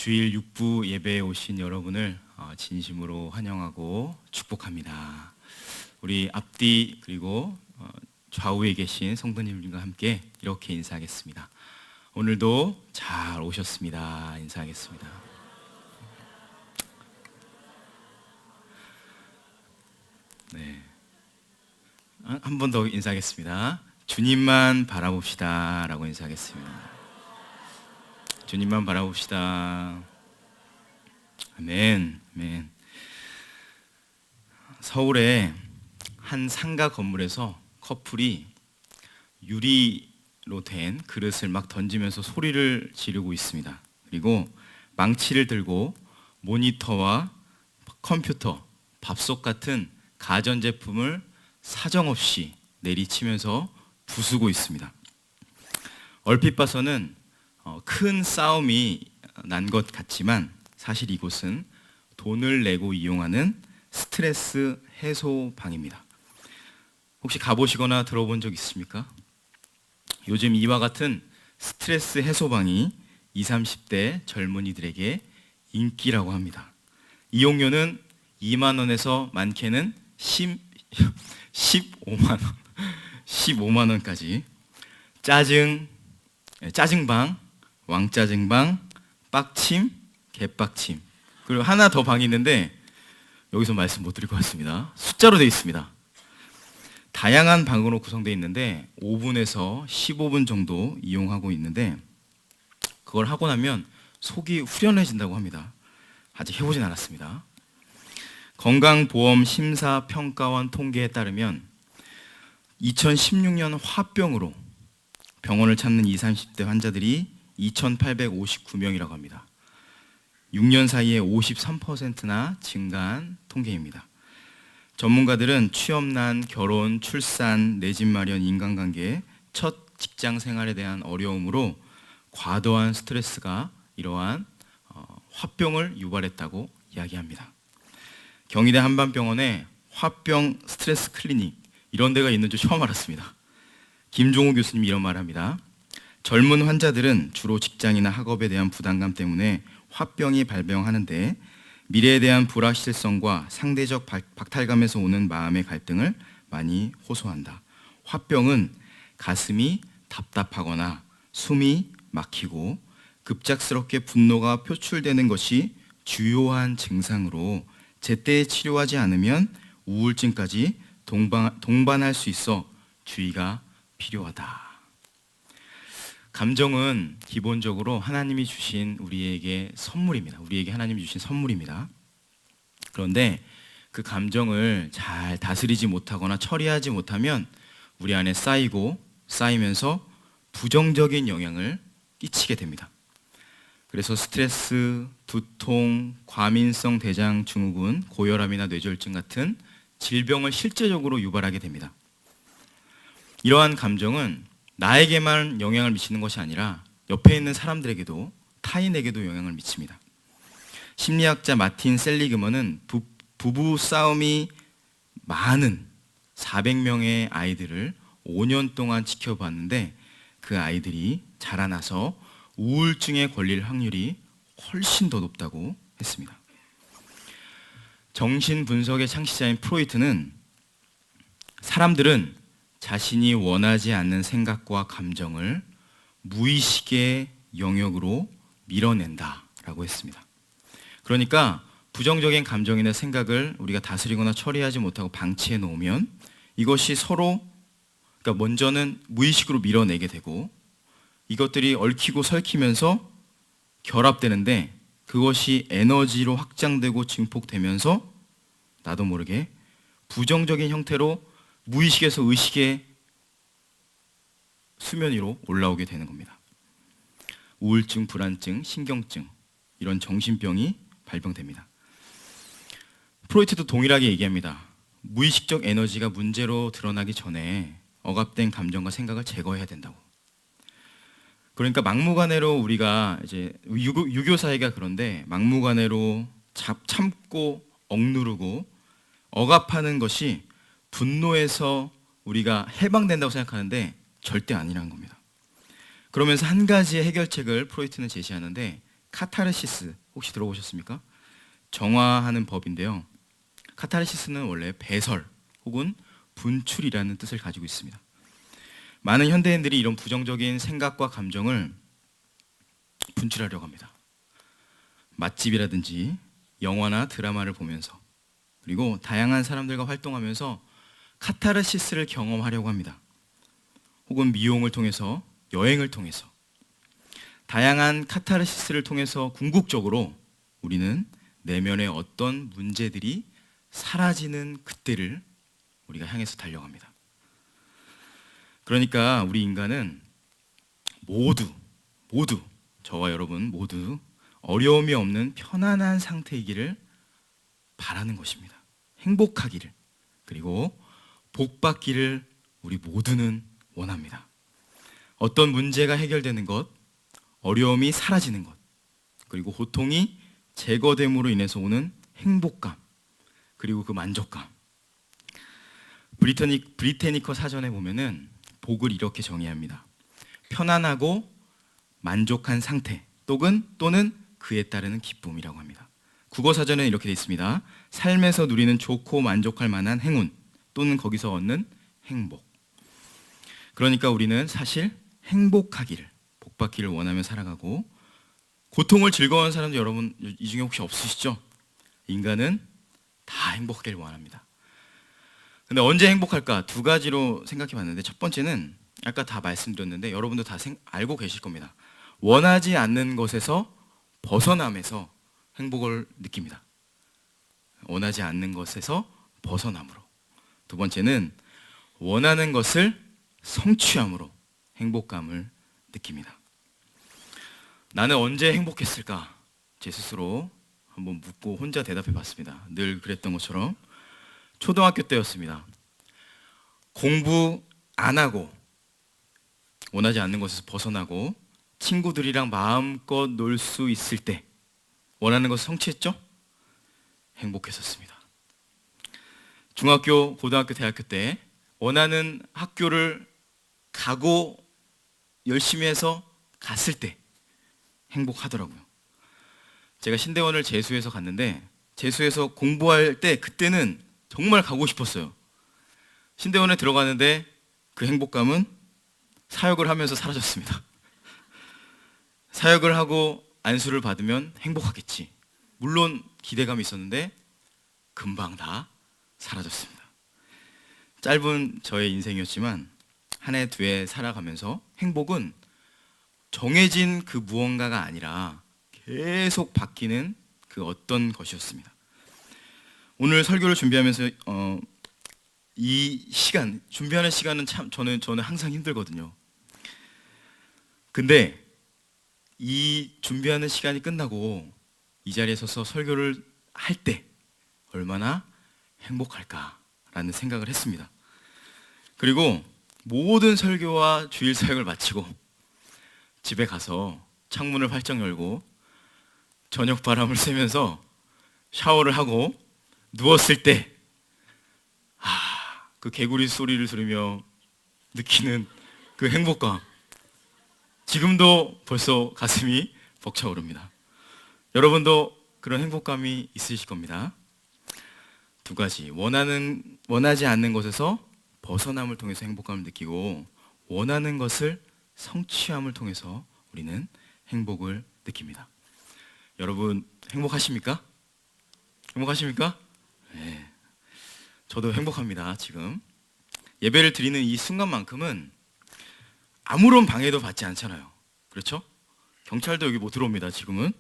주일 6부 예배에 오신 여러분을 진심으로 환영하고 축복합니다. 우리 앞뒤 그리고 좌우에 계신 성도님들과 함께 이렇게 인사하겠습니다. 오늘도 잘 오셨습니다. 인사하겠습니다. 네, 한 번 더 인사하겠습니다. 주님만 바라봅시다 라고 인사하겠습니다. 주님만 바라봅시다. 아멘. 아멘. 서울의 한 상가 건물에서 커플이 유리로 된 그릇을 막 던지면서 소리를 지르고 있습니다. 그리고 망치를 들고 모니터와 컴퓨터, 밥솥 같은 가전제품을 사정없이 내리치면서 부수고 있습니다. 얼핏 봐서는 큰 싸움이 난 것 같지만 사실 이곳은 돈을 내고 이용하는 스트레스 해소방입니다. 혹시 가보시거나 들어본 적 있습니까? 요즘 이와 같은 스트레스 해소방이 20, 30대 젊은이들에게 인기라고 합니다. 이용료는 2만 원에서 많게는 15만 원, 15만 원까지. 짜증방, 왕짜증방, 빡침, 개빡침. 그리고 하나 더 방이 있는데 여기서 말씀 못 드릴 것 같습니다. 숫자로 되어 있습니다. 다양한 방으로 구성되어 있는데 5분에서 15분 정도 이용하고 있는데 그걸 하고 나면 속이 후련해진다고 합니다. 아직 해보진 않았습니다. 건강보험심사평가원 통계에 따르면 2016년 화병으로 병원을 찾는 20, 30대 환자들이 2,859명이라고 합니다. 6년 사이에 53%나 증가한 통계입니다. 전문가들은 취업난, 결혼, 출산, 내 집 마련, 인간관계, 첫 직장 생활에 대한 어려움으로 과도한 스트레스가 이러한 화병을 유발했다고 이야기합니다. 경희대 한방병원에 화병 스트레스 클리닉 이런 데가 있는 줄 처음 알았습니다. 김종우 교수님이 이런 말을 합니다. 젊은 환자들은 주로 직장이나 학업에 대한 부담감 때문에 화병이 발병하는데 미래에 대한 불확실성과 상대적 박탈감에서 오는 마음의 갈등을 많이 호소한다. 화병은 가슴이 답답하거나 숨이 막히고 급작스럽게 분노가 표출되는 것이 주요한 증상으로 제때 치료하지 않으면 우울증까지 동반할 수 있어 주의가 필요하다. 감정은 기본적으로 하나님이 주신 우리에게 선물입니다. 우리에게 하나님이 주신 선물입니다. 그런데 그 감정을 잘 다스리지 못하거나 처리하지 못하면 우리 안에 쌓이면서 부정적인 영향을 끼치게 됩니다. 그래서 스트레스, 두통, 과민성 대장 증후군, 고혈압이나 뇌졸중 같은 질병을 실제적으로 유발하게 됩니다. 이러한 감정은 나에게만 영향을 미치는 것이 아니라 옆에 있는 사람들에게도 타인에게도 영향을 미칩니다. 심리학자 마틴 셀리그먼은 부부 싸움이 많은 400명의 아이들을 5년 동안 지켜봤는데 그 아이들이 자라나서 우울증에 걸릴 확률이 훨씬 더 높다고 했습니다. 정신분석의 창시자인 프로이트는 사람들은 자신이 원하지 않는 생각과 감정을 무의식의 영역으로 밀어낸다라고 했습니다. 그러니까 부정적인 감정이나 생각을 우리가 다스리거나 처리하지 못하고 방치해 놓으면 이것이 서로 먼저는 무의식으로 밀어내게 되고 이것들이 얽히고 설키면서 결합되는데 그것이 에너지로 확장되고 증폭되면서 나도 모르게 부정적인 형태로 무의식에서 의식의 수면 위로 올라오게 되는 겁니다. 우울증, 불안증, 신경증 이런 정신병이 발병됩니다. 프로이트도 동일하게 얘기합니다. 무의식적 에너지가 문제로 드러나기 전에 억압된 감정과 생각을 제거해야 된다고. 그러니까 막무가내로 우리가 이제 유교 사회가 그런데 막무가내로 참고 억누르고 억압하는 것이 분노에서 우리가 해방된다고 생각하는데 절대 아니라는 겁니다. 그러면서 한 가지의 해결책을 프로이트는 제시하는데 카타르시스 혹시 들어보셨습니까? 정화하는 법인데요. 카타르시스는 원래 배설 혹은 분출이라는 뜻을 가지고 있습니다. 많은 현대인들이 이런 부정적인 생각과 감정을 분출하려고 합니다. 맛집이라든지 영화나 드라마를 보면서, 그리고 다양한 사람들과 활동하면서 카타르시스를 경험하려고 합니다. 혹은 미용을 통해서, 여행을 통해서, 다양한 카타르시스를 통해서 궁극적으로 우리는 내면의 어떤 문제들이 사라지는 그때를 우리가 향해서 달려갑니다. 그러니까 우리 인간은 모두 저와 여러분 모두 어려움이 없는 편안한 상태이기를 바라는 것입니다. 행복하기를, 그리고 복받기를 우리 모두는 원합니다. 어떤 문제가 해결되는 것, 어려움이 사라지는 것, 그리고 고통이 제거됨으로 인해서 오는 행복감, 그리고 그 만족감. 브리테니커 사전에 보면은 복을 이렇게 정의합니다. 편안하고 만족한 상태 또는 그에 따르는 기쁨이라고 합니다. 국어 사전에는 이렇게 되어 있습니다. 삶에서 누리는 좋고 만족할 만한 행운 또는 거기서 얻는 행복. 그러니까 우리는 사실 행복하기를, 복받기를 원하며 살아가고, 고통을 즐거워하는 사람도 여러분 이 중에 혹시 없으시죠? 인간은 다 행복하기를 원합니다. 근데 언제 행복할까? 두 가지로 생각해 봤는데, 첫 번째는 아까 다 말씀드렸는데 여러분도 다 알고 계실 겁니다. 원하지 않는 것에서 벗어남에서 행복을 느낍니다. 원하지 않는 것에서 벗어남으로. 두 번째는 원하는 것을 성취함으로 행복감을 느낍니다. 나는 언제 행복했을까? 제 스스로 한번 묻고 혼자 대답해 봤습니다. 늘 그랬던 것처럼 초등학교 때였습니다. 공부 안 하고 원하지 않는 것에서 벗어나고 친구들이랑 마음껏 놀 수 있을 때 원하는 것을 성취했죠? 행복했었습니다. 중학교, 고등학교, 대학교 때 원하는 학교를 가고 열심히 해서 갔을 때 행복하더라고요. 제가 신대원을 재수해서 갔는데, 재수해서 공부할 때 그때는 정말 가고 싶었어요. 신대원에 들어가는데 그 행복감은 사역을 하면서 사라졌습니다. 사역을 하고 안수를 받으면 행복하겠지. 물론 기대감이 있었는데 금방 다 사라졌습니다. 짧은 저의 인생이었지만 한 해 두 해 살아가면서 행복은 정해진 그 무언가가 아니라 계속 바뀌는 그 어떤 것이었습니다. 오늘 설교를 준비하면서 이 시간, 준비하는 시간은 참 저는 항상 힘들거든요. 근데 이 준비하는 시간이 끝나고 이 자리에 서서 설교를 할 때 얼마나 행복할까라는 생각을 했습니다. 그리고 모든 설교와 주일 사역을 마치고 집에 가서 창문을 활짝 열고 저녁 바람을 쐬면서 샤워를 하고 누웠을 때, 그 개구리 소리를 들으며 느끼는 그 행복감, 지금도 벌써 가슴이 벅차오릅니다. 여러분도 그런 행복감이 있으실 겁니다. 두 가지, 원하지 않는 것에서 벗어남을 통해서 행복감을 느끼고, 원하는 것을 성취함을 통해서 우리는 행복을 느낍니다. 여러분 행복하십니까? 행복하십니까? 네. 저도 행복합니다. 지금 예배를 드리는 이 순간만큼은 아무런 방해도 받지 않잖아요. 그렇죠? 경찰도 여기 못 들어옵니다. 지금은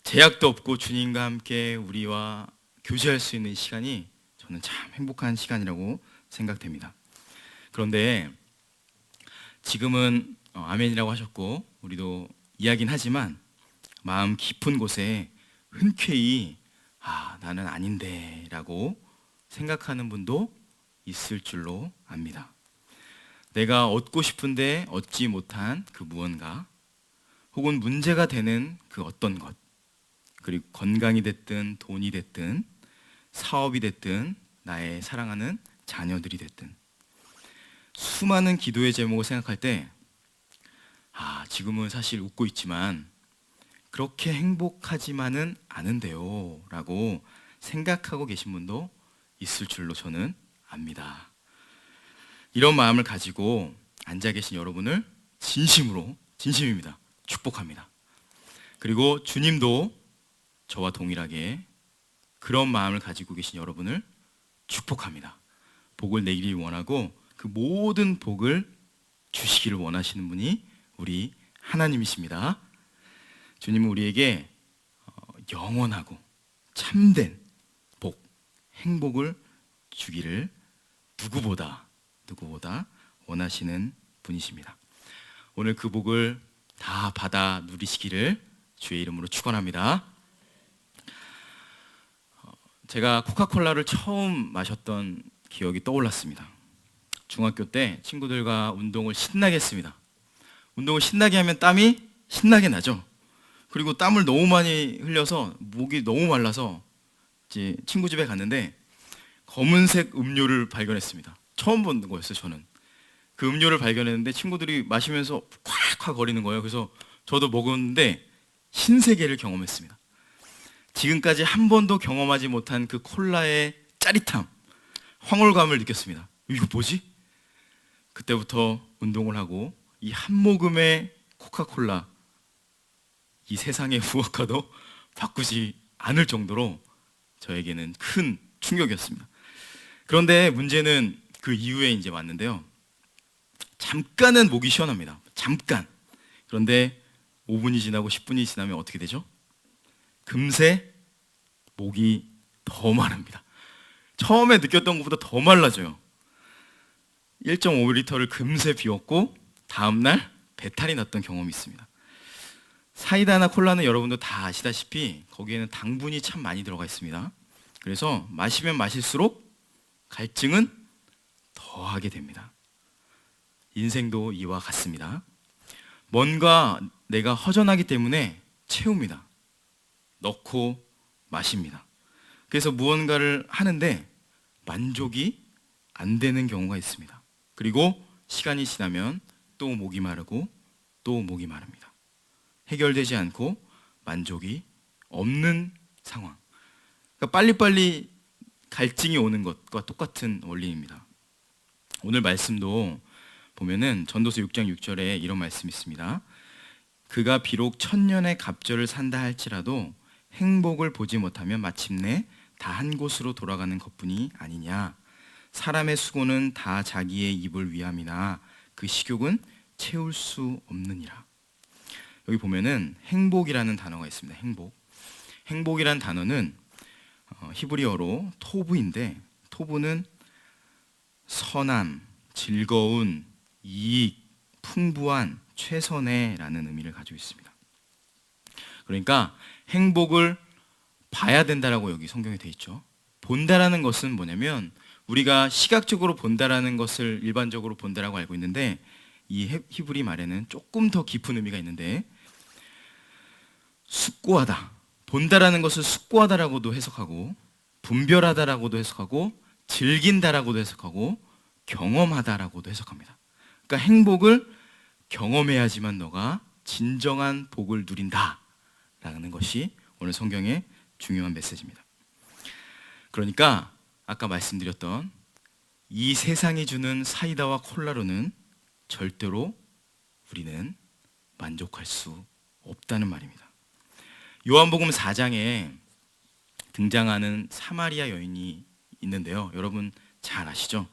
제약도 없고 주님과 함께 우리와 교제할 수 있는 시간이 저는 참 행복한 시간이라고 생각됩니다. 그런데 지금은 아멘이라고 하셨고 우리도 이야기는 하지만 마음 깊은 곳에 흔쾌히 나는 아닌데 라고 생각하는 분도 있을 줄로 압니다. 내가 얻고 싶은데 얻지 못한 그 무언가, 혹은 문제가 되는 그 어떤 것, 그리고 건강이 됐든 돈이 됐든 사업이 됐든 나의 사랑하는 자녀들이 됐든, 수많은 기도의 제목을 생각할 때 지금은 사실 웃고 있지만 그렇게 행복하지만은 않은데요 라고 생각하고 계신 분도 있을 줄로 저는 압니다. 이런 마음을 가지고 앉아 계신 여러분을 진심입니다. 축복합니다. 그리고 주님도 저와 동일하게 그런 마음을 가지고 계신 여러분을 축복합니다. 복을 내기를 원하고 그 모든 복을 주시기를 원하시는 분이 우리 하나님이십니다. 주님은 우리에게 영원하고 참된 복, 행복을 주기를 누구보다 원하시는 분이십니다. 오늘 그 복을 다 받아 누리시기를 주의 이름으로 축원합니다. 제가 코카콜라를 처음 마셨던 기억이 떠올랐습니다. 중학교 때 친구들과 운동을 신나게 했습니다. 운동을 신나게 하면 땀이 신나게 나죠. 그리고 땀을 너무 많이 흘려서 목이 너무 말라서 이제 친구 집에 갔는데 검은색 음료를 발견했습니다. 처음 본 거였어요, 저는. 그 음료를 발견했는데 친구들이 마시면서 콱콱 거리는 거예요. 그래서 저도 먹었는데 신세계를 경험했습니다. 지금까지 한 번도 경험하지 못한 그 콜라의 짜릿함, 황홀감을 느꼈습니다. 이거 뭐지? 그때부터 운동을 하고 이 한 모금의 코카콜라, 이 세상의 무엇과도 바꾸지 않을 정도로 저에게는 큰 충격이었습니다. 그런데 문제는 그 이후에 이제 왔는데요. 잠깐은 목이 시원합니다. 잠깐. 그런데 5분이 지나고 10분이 지나면 어떻게 되죠? 금세 목이 더 마릅니다. 처음에 느꼈던 것보다 더 말라져요. 1.5리터를 금세 비웠고 다음날 배탈이 났던 경험이 있습니다. 사이다나 콜라는 여러분도 다 아시다시피 거기에는 당분이 참 많이 들어가 있습니다. 그래서 마시면 마실수록 갈증은 더하게 됩니다. 인생도 이와 같습니다. 뭔가 내가 허전하기 때문에 채웁니다. 넣고 마십니다. 그래서 무언가를 하는데 만족이 안 되는 경우가 있습니다. 그리고 시간이 지나면 또 목이 마르고 또 목이 마릅니다. 해결되지 않고 만족이 없는 상황. 그러니까 빨리빨리 갈증이 오는 것과 똑같은 원리입니다. 오늘 말씀도 보면은 전도서 6장 6절에 이런 말씀이 있습니다. 그가 비록 천년의 갑절을 산다 할지라도 행복을 보지 못하면 마침내 다 한 곳으로 돌아가는 것뿐이 아니냐. 사람의 수고는 다 자기의 입을 위함이나 그 식욕은 채울 수 없느니라. 여기 보면은 행복이라는 단어가 있습니다. 행복이라는 단어는 히브리어로 토부인데 토부는 선함, 즐거운, 이익, 풍부한, 최선의라는 의미를 가지고 있습니다. 그러니까 행복을 봐야 된다라고 여기 성경에 돼 있죠. 본다라는 것은 뭐냐면 우리가 시각적으로 본다라는 것을 일반적으로 본다라고 알고 있는데 이 히브리 말에는 조금 더 깊은 의미가 있는데 숙고하다, 본다라는 것을 숙고하다라고도 해석하고 분별하다라고도 해석하고 즐긴다라고도 해석하고 경험하다라고도 해석합니다. 그러니까 행복을 경험해야지만 너가 진정한 복을 누린다라는 것이 오늘 성경의 중요한 메시지입니다. 그러니까 아까 말씀드렸던 이 세상이 주는 사이다와 콜라로는 절대로 우리는 만족할 수 없다는 말입니다. 요한복음 4장에 등장하는 사마리아 여인이 있는데요. 여러분 잘 아시죠?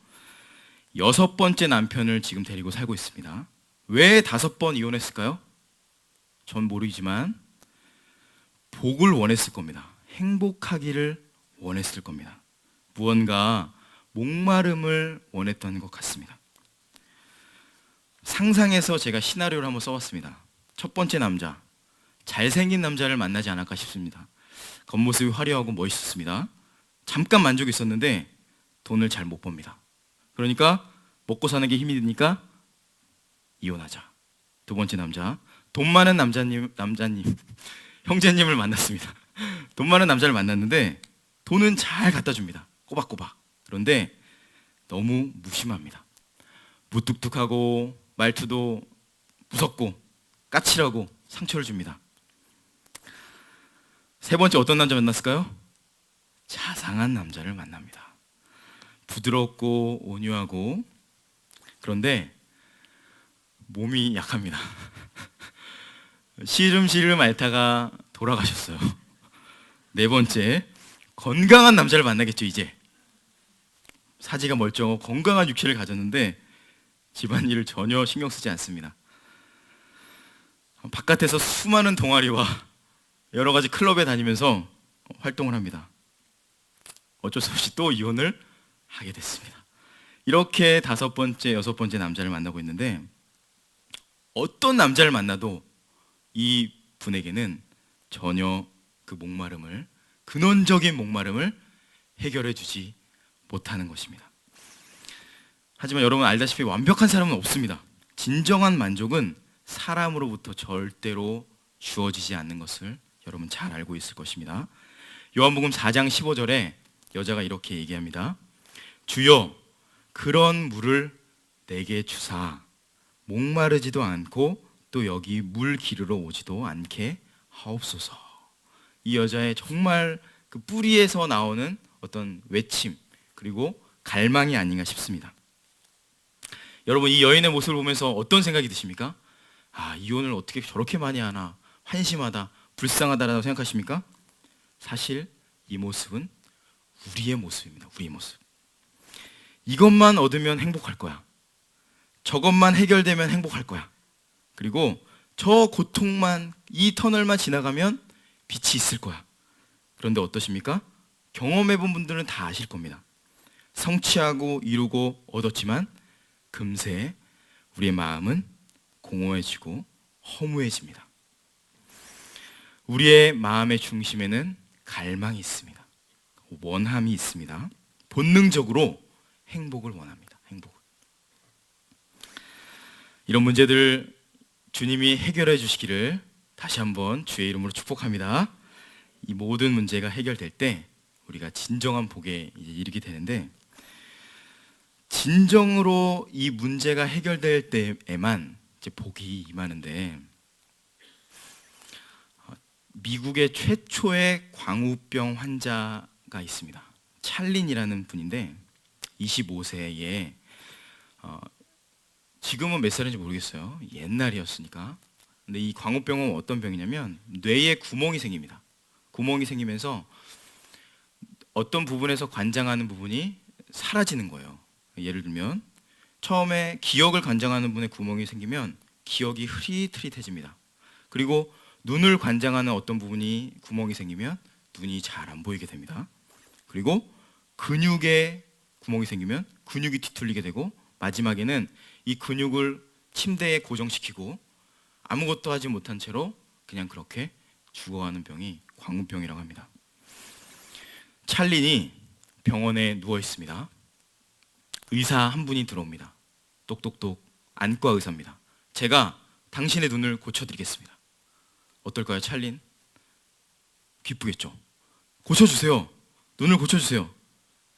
6번째 남편을 지금 데리고 살고 있습니다. 왜 5번 이혼했을까요? 전 모르지만 복을 원했을 겁니다. 행복하기를 원했을 겁니다. 무언가 목마름을 원했던 것 같습니다. 상상해서 제가 시나리오를 한번 써봤습니다. 첫 번째 남자, 잘생긴 남자를 만나지 않을까 싶습니다. 겉모습이 화려하고 멋있었습니다. 잠깐 만족이 있었는데 돈을 잘 못 법니다. 그러니까 먹고 사는 게 힘이 드니까 이혼하자. 두 번째 남자, 돈 많은 형제님을 만났습니다. 돈 많은 남자를 만났는데 돈은 잘 갖다 줍니다. 꼬박꼬박. 그런데 너무 무심합니다. 무뚝뚝하고 말투도 무섭고 까칠하고 상처를 줍니다. 세 번째 어떤 남자 만났을까요? 자상한 남자를 만납니다. 부드럽고 온유하고, 그런데 몸이 약합니다. 시름시름 앓다가 돌아가셨어요. 네 번째, 건강한 남자를 만나겠죠. 이제 사지가 멀쩡하고 건강한 육체를 가졌는데 집안일을 전혀 신경 쓰지 않습니다. 바깥에서 수많은 동아리와 여러 가지 클럽에 다니면서 활동을 합니다. 어쩔 수 없이 또 이혼을 하게 됐습니다. 이렇게 다섯 번째, 여섯 번째 남자를 만나고 있는데, 어떤 남자를 만나도 이 분에게는 전혀 그 목마름을, 근원적인 목마름을 해결해 주지 못하는 것입니다. 하지만 여러분 알다시피 완벽한 사람은 없습니다. 진정한 만족은 사람으로부터 절대로 주어지지 않는 것을 여러분 잘 알고 있을 것입니다. 요한복음 4장 15절에 여자가 이렇게 얘기합니다. 주여, 그런 물을 내게 주사 목마르지도 않고 또 여기 물 기르러 오지도 않게 하옵소서. 이 여자의 정말 그 뿌리에서 나오는 어떤 외침 그리고 갈망이 아닌가 싶습니다. 여러분, 이 여인의 모습을 보면서 어떤 생각이 드십니까? 아, 이혼을 어떻게 저렇게 많이 하나, 한심하다, 불쌍하다라고 생각하십니까? 사실 이 모습은 우리의 모습입니다. 우리의 모습. 이것만 얻으면 행복할 거야. 저것만 해결되면 행복할 거야. 그리고 저 고통만, 이 터널만 지나가면 빛이 있을 거야. 그런데 어떠십니까? 경험해본 분들은 다 아실 겁니다. 성취하고 이루고 얻었지만 금세 우리의 마음은 공허해지고 허무해집니다. 우리의 마음의 중심에는 갈망이 있습니다. 원함이 있습니다. 본능적으로 행복을 원합니다. 행복을. 이런 문제들 주님이 해결해 주시기를 다시 한번 주의 이름으로 축복합니다. 이 모든 문제가 해결될 때 우리가 진정한 복에 이제 이르게 되는데, 진정으로 이 문제가 해결될 때에만 이제 복이 임하는데, 미국의 최초의 광우병 환자가 있습니다. 찰린이라는 분인데 25세에 지금은 몇 살인지 모르겠어요. 옛날이었으니까. 근데 이 광우병은 어떤 병이냐면 뇌에 구멍이 생깁니다. 구멍이 생기면서 어떤 부분에서 관장하는 부분이 사라지는 거예요. 예를 들면 처음에 기억을 관장하는 분의 구멍이 생기면 기억이 흐릿흐릿해집니다. 그리고 눈을 관장하는 어떤 부분이 구멍이 생기면 눈이 잘 안 보이게 됩니다. 그리고 근육에 구멍이 생기면 근육이 뒤틀리게 되고, 마지막에는 이 근육을 침대에 고정시키고 아무것도 하지 못한 채로 그냥 그렇게 죽어가는 병이 광우병이라고 합니다. 찰린이 병원에 누워 있습니다. 의사 한 분이 들어옵니다. 똑똑똑. 안과 의사입니다. 제가 당신의 눈을 고쳐드리겠습니다. 어떨까요, 찰린? 기쁘겠죠. 고쳐주세요. 눈을 고쳐주세요.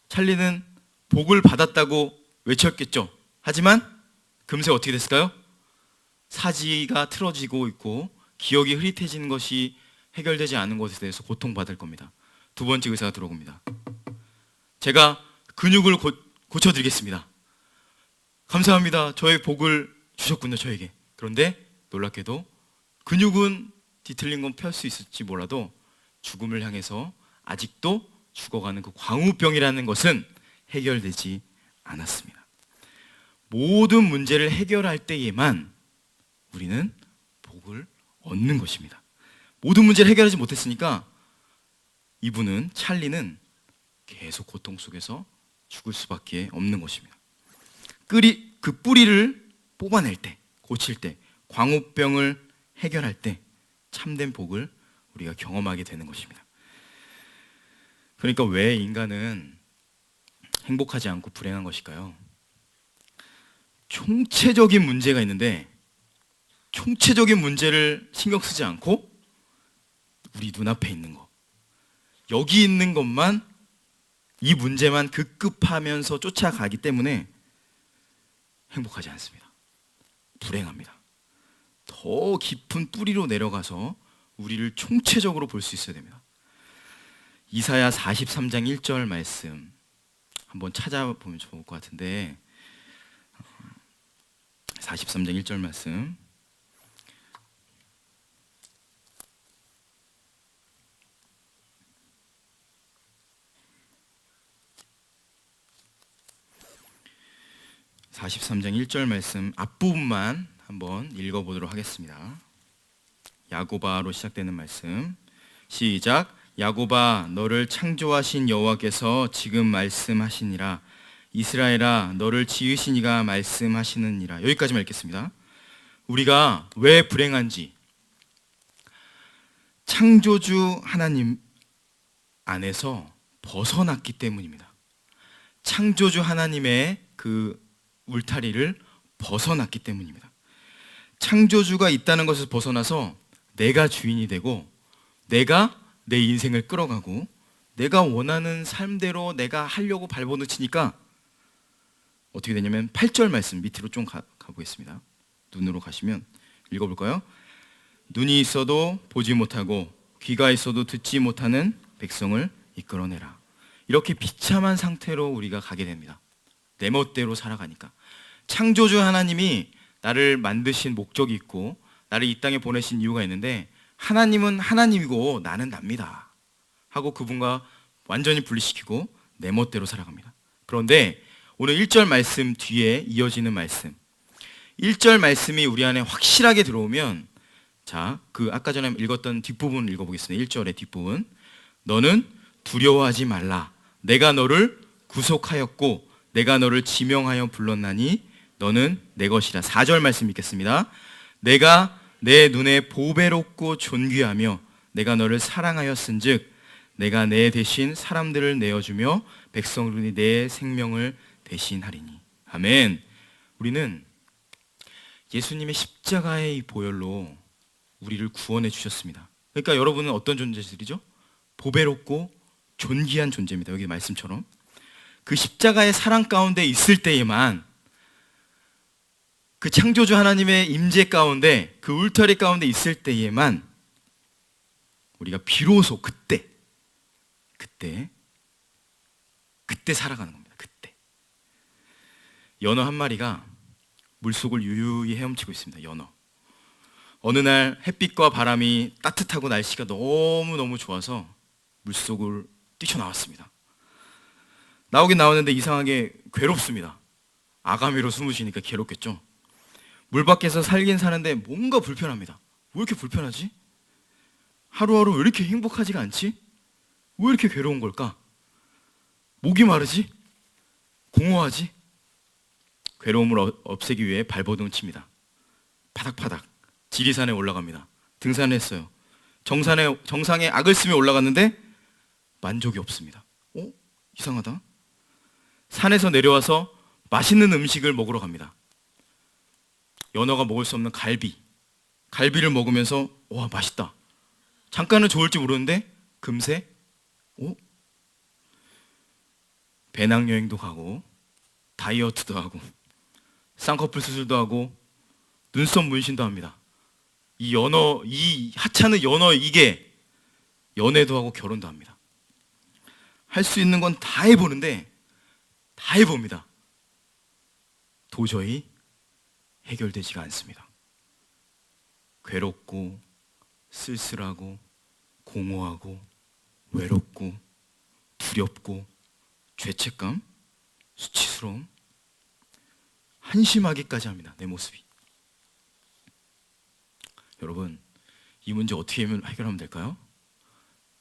찰린은 복을 받았다고 외쳤겠죠. 하지만 금세 어떻게 됐을까요? 사지가 틀어지고 있고 기억이 흐릿해지는 것이 해결되지 않은 것에 대해서 고통받을 겁니다. 두 번째 의사가 들어옵니다. 제가 근육을 고쳐드리겠습니다. 감사합니다. 저의 복을 주셨군요, 저에게. 그런데 놀랍게도 근육은 뒤틀린 건 펼 수 있을지 몰라도 죽음을 향해서 아직도 죽어가는 그 광우병이라는 것은 해결되지 않았습니다. 모든 문제를 해결할 때에만 우리는 복을 얻는 것입니다. 모든 문제를 해결하지 못했으니까 이분은, 찰리는 계속 고통 속에서 죽을 수밖에 없는 것입니다. 그 뿌리를 뽑아낼 때, 고칠 때, 광우병을 해결할 때 참된 복을 우리가 경험하게 되는 것입니다. 그러니까 왜 인간은 행복하지 않고 불행한 것일까요? 총체적인 문제가 있는데 총체적인 문제를 신경 쓰지 않고 우리 눈앞에 있는 것, 여기 있는 것만, 이 문제만 급급하면서 쫓아가기 때문에 행복하지 않습니다. 불행합니다. 더 깊은 뿌리로 내려가서 우리를 총체적으로 볼 수 있어야 됩니다. 이사야 43장 1절 말씀 한번 찾아보면 좋을 것 같은데 43장 1절 말씀 앞부분만 한번 읽어보도록 하겠습니다. 야고바로 시작되는 말씀 시작. 야고바 너를 창조하신 여호와께서 지금 말씀하시니라. 이스라엘아 너를 지으신 이가 말씀하시느니라. 여기까지만 읽겠습니다. 우리가 왜 불행한지 창조주 하나님 안에서 벗어났기 때문입니다. 창조주 하나님의 그 울타리를 벗어났기 때문입니다. 창조주가 있다는 것을 벗어나서 내가 주인이 되고 내가 내 인생을 끌어가고 내가 원하는 삶대로 내가 하려고 발버둥치니까 어떻게 되냐면 8절 말씀 밑으로 좀 가보겠습니다. 눈으로 가시면 읽어볼까요? 눈이 있어도 보지 못하고 귀가 있어도 듣지 못하는 백성을 이끌어내라. 이렇게 비참한 상태로 우리가 가게 됩니다. 내 멋대로 살아가니까. 창조주 하나님이 나를 만드신 목적이 있고 나를 이 땅에 보내신 이유가 있는데 하나님은 하나님이고 나는 납니다 하고 그분과 완전히 분리시키고 내 멋대로 살아갑니다. 그런데 오늘 1절 말씀 뒤에 이어지는 말씀 1절 말씀이 우리 안에 확실하게 들어오면 자, 그 아까 전에 읽었던 뒷부분 읽어보겠습니다. 1절의 뒷부분 너는 두려워하지 말라. 내가 너를 구속하였고 내가 너를 지명하여 불렀나니 너는 내 것이라. 4절 말씀 읽겠습니다. 내가 내 눈에 보배롭고 존귀하며 내가 너를 사랑하였은즉 내가 내 대신 사람들을 내어주며 백성들이 내 생명을 대신하리니. 아멘. 우리는 예수님의 십자가의 보혈로 우리를 구원해 주셨습니다. 그러니까 여러분은 어떤 존재들이죠? 보배롭고 존귀한 존재입니다. 여기 말씀처럼 그 십자가의 사랑 가운데 있을 때에만 그 창조주 하나님의 임재 가운데 그 울타리 가운데 있을 때에만 우리가 비로소 그때 살아가는 겁니다. 그때 연어 한 마리가 물속을 유유히 헤엄치고 있습니다. 연어. 어느 날 햇빛과 바람이 따뜻하고 날씨가 너무너무 좋아서 물속을 뛰쳐나왔습니다. 나오긴 나왔는데 이상하게 괴롭습니다. 아가미로 숨을 쉬니까 괴롭겠죠. 물 밖에서 살긴 사는데 뭔가 불편합니다. 왜 이렇게 불편하지? 하루하루 왜 이렇게 행복하지가 않지? 왜 이렇게 괴로운 걸까? 목이 마르지? 공허하지? 괴로움을 없애기 위해 발버둥 칩니다. 파닥파닥 지리산에 올라갑니다. 등산을 했어요. 정상에 악을 쓰며 올라갔는데 만족이 없습니다. 이상하다. 산에서 내려와서 맛있는 음식을 먹으러 갑니다. 연어가 먹을 수 없는 갈비를 먹으면서 와 맛있다. 잠깐은 좋을지 모르는데 금세 배낭여행도 가고 다이어트도 하고 쌍꺼풀 수술도 하고 눈썹 문신도 합니다. 이 하찮은 연어 이게 연애도 하고 결혼도 합니다. 할 수 있는 건 다 해보는데 다 해봅니다. 도저히 해결되지가 않습니다. 괴롭고 쓸쓸하고 공허하고 외롭고 두렵고 죄책감, 수치스러움, 한심하기까지 합니다. 내 모습이. 여러분, 이 문제 어떻게 해결하면 될까요?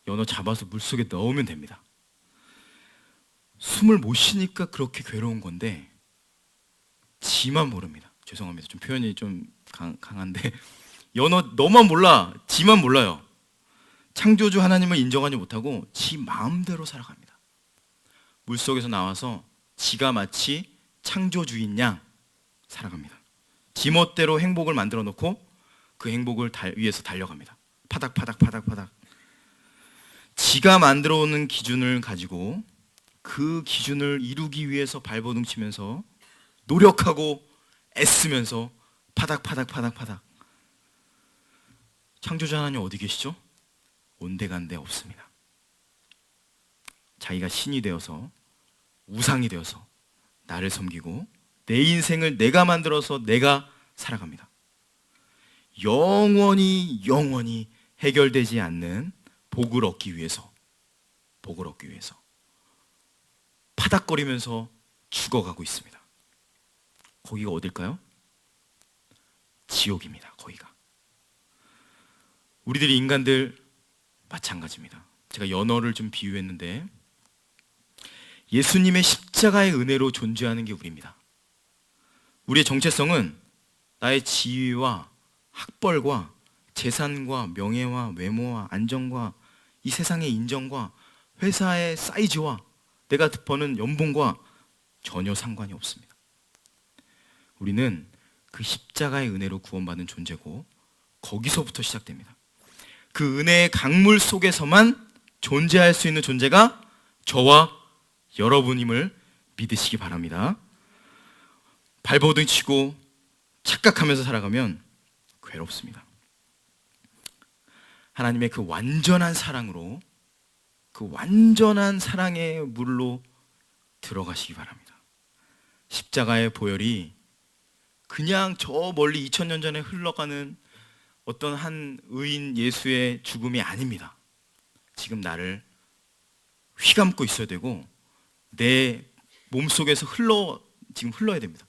연어 잡아서 물속에 넣으면 됩니다. 숨을 못 쉬니까 그렇게 괴로운 건데 지만 모릅니다. 죄송합니다. 좀 표현이 좀 강한데 연어 너만 몰라. 지만 몰라요. 창조주 하나님을 인정하지 못하고 지 마음대로 살아갑니다. 물속에서 나와서 지가 마치 창조주인 양 살아갑니다. 지 멋대로 행복을 만들어 놓고 그 행복을 위해서 달려갑니다. 파닥파닥. 지가 만들어 오는 기준을 가지고 그 기준을 이루기 위해서 발버둥 치면서 노력하고 애쓰면서 파닥. 창조주 하나님 어디 계시죠? 온데간데 없습니다. 자기가 신이 되어서 우상이 되어서 나를 섬기고 내 인생을 내가 만들어서 내가 살아갑니다. 영원히 해결되지 않는 복을 얻기 위해서 파닥거리면서 죽어가고 있습니다. 거기가 어딜까요? 지옥입니다. 거기가. 우리들이 인간들 마찬가지입니다. 제가 연어를 좀 비유했는데 예수님의 십자가의 은혜로 존재하는 게 우리입니다. 우리의 정체성은 나의 지위와 학벌과 재산과 명예와 외모와 안정과 이 세상의 인정과 회사의 사이즈와 내가 버는 연봉과 전혀 상관이 없습니다. 우리는 그 십자가의 은혜로 구원받은 존재고 거기서부터 시작됩니다. 그 은혜의 강물 속에서만 존재할 수 있는 존재가 저와 여러분임을 믿으시기 바랍니다. 발버둥 치고 착각하면서 살아가면 괴롭습니다. 하나님의 그 완전한 사랑으로, 그 완전한 사랑의 물로 들어가시기 바랍니다. 십자가의 보혈이 그냥 저 멀리 2000년 전에 흘러가는 어떤 한 의인 예수의 죽음이 아닙니다. 지금 나를 휘감고 있어야 되고 내 몸속에서 지금 흘러야 됩니다.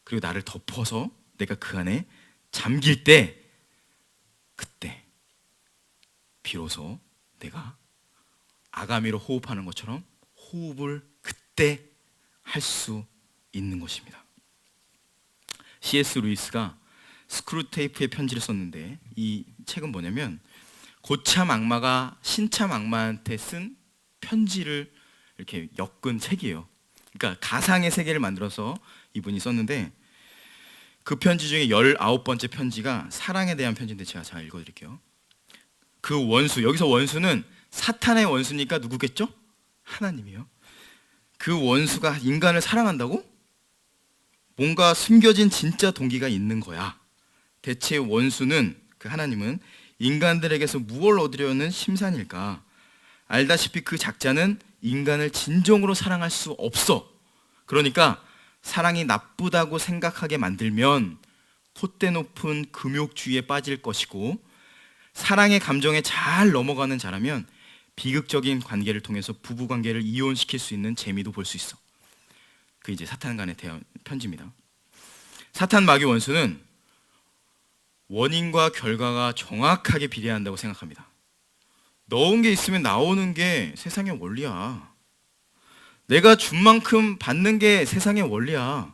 그리고 나를 덮어서 내가 그 안에 잠길 때 그때 비로소 내가 아가미로 호흡하는 것처럼 호흡을 그때 할 수 있는 것입니다. C.S. 루이스가 스크루테이프의 편지를 썼는데 이 책은 뭐냐면 고참 악마가 신참 악마한테 쓴 편지를 이렇게 엮은 책이에요. 그러니까 가상의 세계를 만들어서 이분이 썼는데 그 편지 중에 19번째 편지가 사랑에 대한 편지인데 제가 잘 읽어드릴게요. 그 원수, 여기서 원수는 사탄의 원수니까 누구겠죠? 하나님이요. 그 원수가 인간을 사랑한다고? 뭔가 숨겨진 진짜 동기가 있는 거야. 대체 원수는, 그 하나님은 인간들에게서 무엇을 얻으려는 심산일까? 알다시피 그 작자는 인간을 진정으로 사랑할 수 없어. 그러니까 사랑이 나쁘다고 생각하게 만들면 콧대 높은 금욕주의에 빠질 것이고, 사랑의 감정에 잘 넘어가는 자라면 비극적인 관계를 통해서 부부관계를 이혼시킬 수 있는 재미도 볼 수 있어. 그 이제 사탄 간의 편지입니다. 사탄 마귀 원수는 원인과 결과가 정확하게 비례한다고 생각합니다. 넣은 게 있으면 나오는 게 세상의 원리야. 내가 준 만큼 받는 게 세상의 원리야.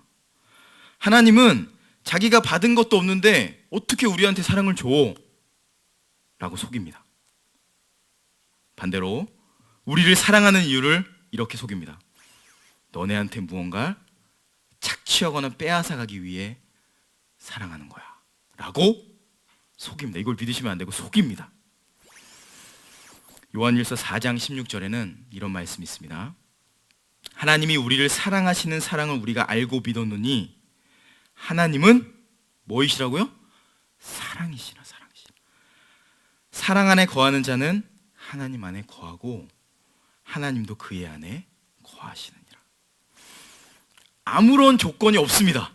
하나님은 자기가 받은 것도 없는데 어떻게 우리한테 사랑을 줘? 라고 속입니다. 반대로 우리를 사랑하는 이유를 이렇게 속입니다. 너네한테 무언가 착취하거나 빼앗아가기 위해 사랑하는 거야 라고 속입니다. 이걸 믿으시면 안 되고 속입니다. 요한일서 4장 16절에는 이런 말씀이 있습니다. 하나님이 우리를 사랑하시는 사랑을 우리가 알고 믿었느니 하나님은 뭐이시라고요? 사랑이시라. 사랑 안에 거하는 자는 하나님 안에 거하고 하나님도 그의 안에 거하시느니라. 아무런 조건이 없습니다.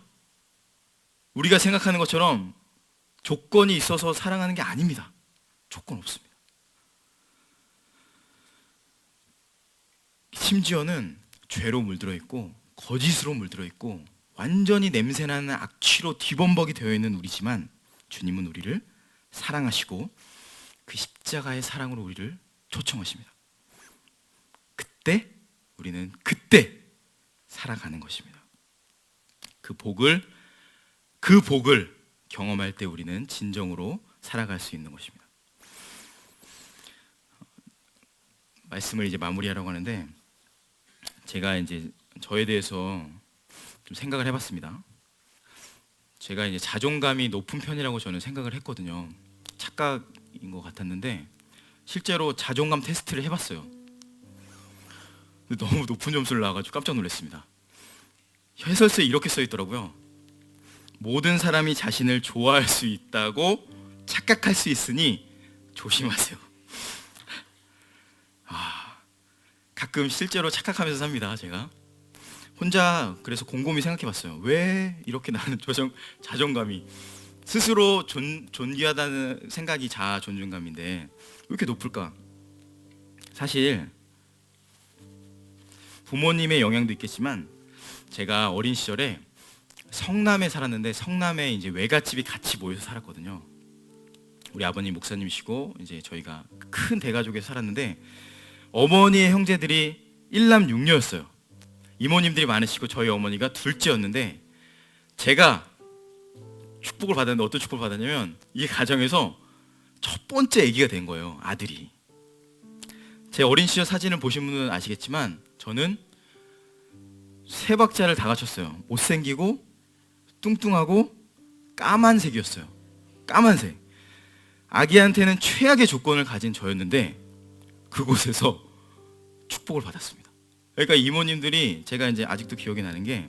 우리가 생각하는 것처럼 조건이 있어서 사랑하는 게 아닙니다. 조건 없습니다. 심지어는 죄로 물들어 있고 거짓으로 물들어 있고 완전히 냄새나는 악취로 뒤범벅이 되어 있는 우리지만 주님은 우리를 사랑하시고 그 십자가의 사랑으로 우리를 초청하십니다. 그때 우리는 그때 살아가는 것입니다. 그 복을 경험할 때 우리는 진정으로 살아갈 수 있는 것입니다. 말씀을 이제 마무리하려고 하는데 제가 이제 저에 대해서 좀 생각을 해봤습니다. 제가 이제 자존감이 높은 편이라고 저는 생각을 했거든요. 착각인 것 같았는데 실제로 자존감 테스트를 해봤어요. 너무 높은 점수를 나와가지고 깜짝 놀랐습니다. 해설서에 이렇게 써 있더라고요. 모든 사람이 자신을 좋아할 수 있다고 착각할 수 있으니 조심하세요. 가끔 실제로 착각하면서 삽니다. 제가 혼자 그래서 곰곰이 생각해봤어요. 왜 이렇게 나는 자존감이 스스로 존귀하다는 생각이 자아 존중감인데 왜 이렇게 높을까? 사실 부모님의 영향도 있겠지만 제가 어린 시절에 성남에 살았는데 성남에 이제 외갓집이 같이 모여서 살았거든요. 우리 아버님 목사님이시고 이제 저희가 큰 대가족에서 살았는데 어머니의 형제들이 1남 6녀였어요. 이모님들이 많으시고 저희 어머니가 둘째였는데 제가 축복을 받았는데 어떤 축복을 받았냐면 이 가정에서 첫 번째 아기가 된 거예요. 아들이. 제 어린 시절 사진을 보신 분은 아시겠지만 저는 세 박자를 다 갖췄어요. 못생기고 뚱뚱하고 까만색이었어요. 까만색. 아기한테는 최악의 조건을 가진 저였는데 그곳에서 축복을 받았습니다. 그러니까 이모님들이 제가 이제 아직도 기억이 나는 게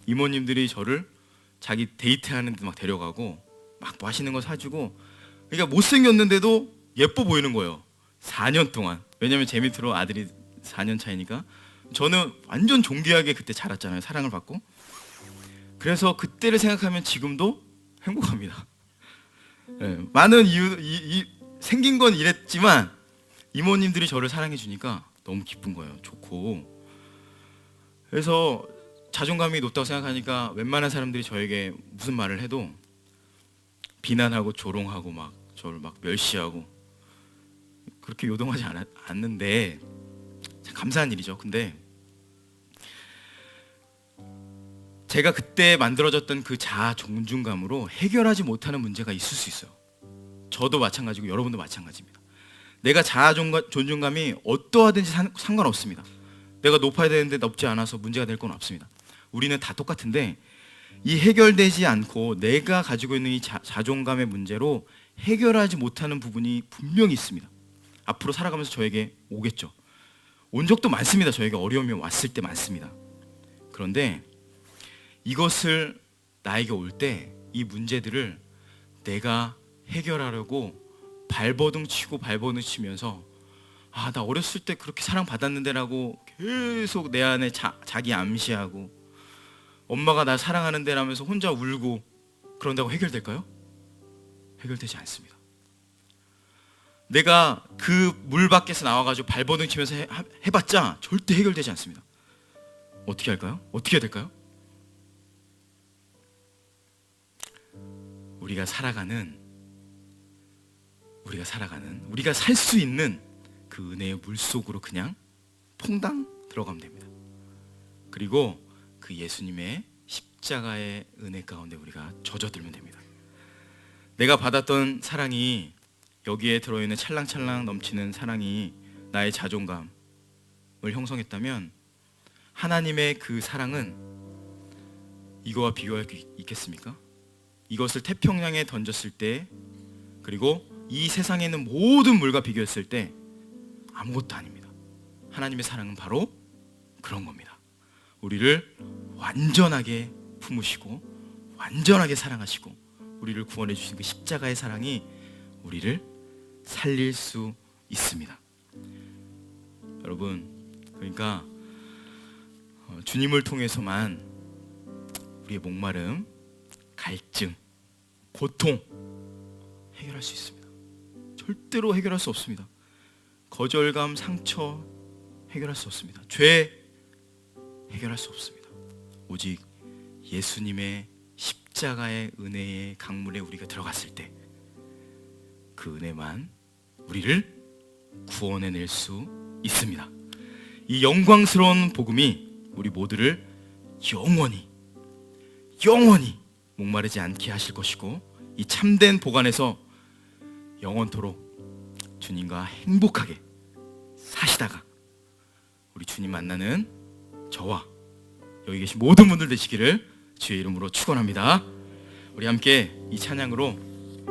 이모님들이 저를 자기 데이트하는 데 막 데려가고 막 맛있는 거 사주고 그러니까 못생겼는데도 예뻐 보이는 거예요. 4년 동안. 왜냐면 제 밑으로 아들이 4년 차이니까 저는 완전 존귀하게 그때 자랐잖아요. 사랑을 받고. 그래서 그때를 생각하면 지금도 행복합니다. 네, 많은 이유 생긴 건 이랬지만 이모님들이 저를 사랑해 주니까 너무 기쁜 거예요. 좋고. 그래서 자존감이 높다고 생각하니까 웬만한 사람들이 저에게 무슨 말을 해도 비난하고 조롱하고 막 저를 막 멸시하고 그렇게 요동하지 않는데 참 감사한 일이죠. 근데 제가 그때 만들어졌던 그 자아 존중감으로 해결하지 못하는 문제가 있을 수 있어요. 저도 마찬가지고 여러분도 마찬가지입니다. 내가 자아 존중감이 어떠하든지 상관없습니다. 내가 높아야 되는데 높지 않아서 문제가 될 건 없습니다. 우리는 다 똑같은데 이 해결되지 않고 내가 가지고 있는 이 자존감의 문제로 해결하지 못하는 부분이 분명히 있습니다. 앞으로 살아가면서 저에게 오겠죠. 온 적도 많습니다. 저에게 어려움이 왔을 때 많습니다. 그런데 이것을 나에게 올 때 이 문제들을 내가 해결하려고 발버둥 치면서 아, 나 어렸을 때 그렇게 사랑받았는데라고 계속 내 안에 자기 암시하고 엄마가 나 사랑하는데 라면서 혼자 울고 그런다고 해결될까요? 해결되지 않습니다. 내가 그 물 밖에서 나와가지고 발버둥 치면서 해봤자 절대 해결되지 않습니다. 어떻게 할까요? 어떻게 해야 될까요? 우리가 살 수 있는 그 은혜의 물속으로 그냥 퐁당 들어가면 됩니다. 그리고 그 예수님의 십자가의 은혜 가운데 우리가 젖어들면 됩니다. 내가 받았던 사랑이 여기에 들어있는 찰랑찰랑 넘치는 사랑이 나의 자존감을 형성했다면 하나님의 그 사랑은 이거와 비교할 게 있겠습니까? 이것을 태평양에 던졌을 때 그리고 이 세상에 있는 모든 물과 비교했을 때 아무것도 아닙니다. 하나님의 사랑은 바로 그런 겁니다. 우리를 완전하게 품으시고 완전하게 사랑하시고 우리를 구원해 주신 그 십자가의 사랑이 우리를 살릴 수 있습니다. 여러분, 그러니까 주님을 통해서만 우리의 목마름, 갈증, 고통 해결할 수 있습니다. 절대로 해결할 수 없습니다. 거절감, 상처 해결할 수 없습니다. 죄 해결할 수 없습니다. 오직 예수님의 십자가의 은혜의 강물에 우리가 들어갔을 때 그 은혜만 우리를 구원해낼 수 있습니다. 이 영광스러운 복음이 우리 모두를 영원히 목마르지 않게 하실 것이고 이 참된 복 안에서 영원토록 주님과 행복하게 사시다가 우리 주님 만나는 저와 여기 계신 모든 분들 되시기를 주의 이름으로 축원합니다. 우리 함께 이 찬양으로